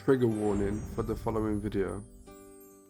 Trigger warning for the following video.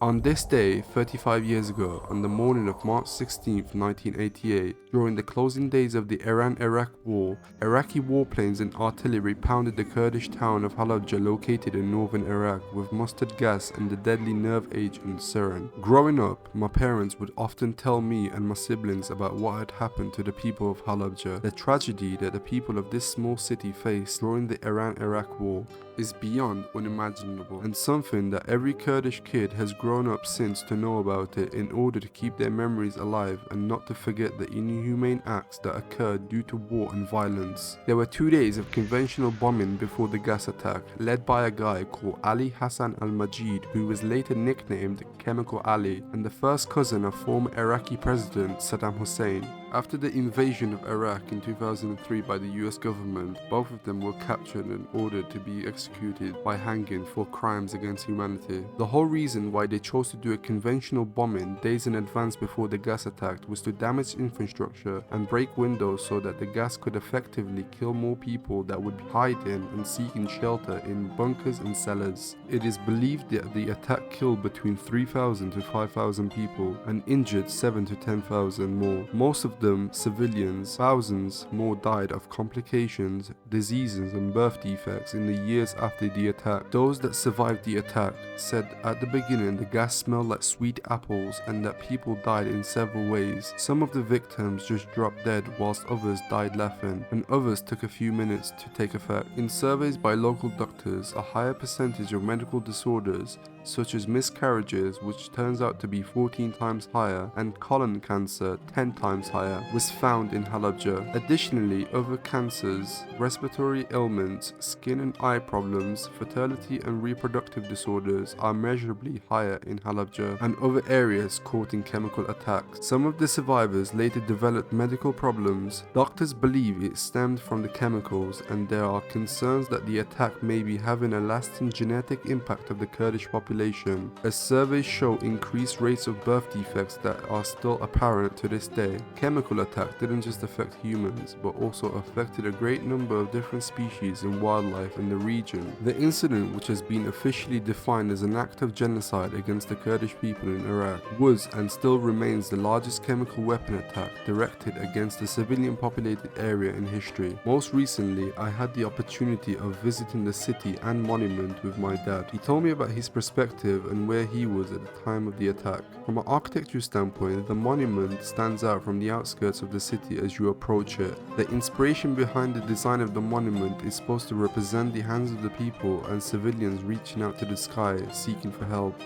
On this day, 35 years ago, on the morning of March 16, 1988, during the closing days of the Iran-Iraq War, Iraqi warplanes and artillery pounded the Kurdish town of Halabja located in northern Iraq with mustard gas and the deadly nerve agent sarin. Growing up, my parents would often tell me and my siblings about what had happened to the people of Halabja. The tragedy that the people of this small city faced during the Iran-Iraq War is beyond unimaginable, and something that every Kurdish kid has grown up since to know about it in order to keep their memories alive and not to forget the inhumane acts that occurred due to war and violence. There were 2 days of conventional bombing before the gas attack, led by a guy called Ali Hassan al-Majid, who was later nicknamed Chemical Ali, and the first cousin of former Iraqi President Saddam Hussein. After the invasion of Iraq in 2003 by the US government, both of them were captured and ordered to be executed by hanging for crimes against humanity. The whole reason why they chose to do a conventional bombing days in advance before the gas attack was to damage infrastructure and break windows so that the gas could effectively kill more people that would be hiding and seeking shelter in bunkers and cellars. It is believed that the attack killed between 3,000 to 5,000 people and injured 7,000 to 10,000 more. Most of them civilians. Thousands more died of complications, diseases and birth defects in the years after the attack. Those that survived the attack said at the beginning the gas smelled like sweet apples and that people died in several ways. Some of the victims just dropped dead whilst others died laughing, and others took a few minutes to take effect. In surveys by local doctors, a higher percentage of medical disorders such as miscarriages, which turns out to be 14 times higher, and colon cancer 10 times higher, was found in Halabja. Additionally, other cancers, respiratory ailments, skin and eye problems, fertility and reproductive disorders are measurably higher in Halabja and other areas caught in chemical attacks. Some of the survivors later developed medical problems. Doctors believe it stemmed from the chemicals, and there are concerns that the attack may be having a lasting genetic impact of the Kurdish population, as surveys show increased rates of birth defects that are still apparent to this day. Chemical attack didn't just affect humans, but also affected a great number of different species and wildlife in the region. The incident, which has been officially defined as an act of genocide against the Kurdish people in Iraq, was and still remains the largest chemical weapon attack directed against a civilian populated area in history. Most recently, I had the opportunity of visiting the city and monument with my dad. He told me about his perspective and where he was at the time of the attack. From an architectural standpoint, the monument stands out from the outskirts of the city as you approach it. The inspiration behind the design of the monument is supposed to represent the hands of the people and civilians reaching out to the sky seeking for help.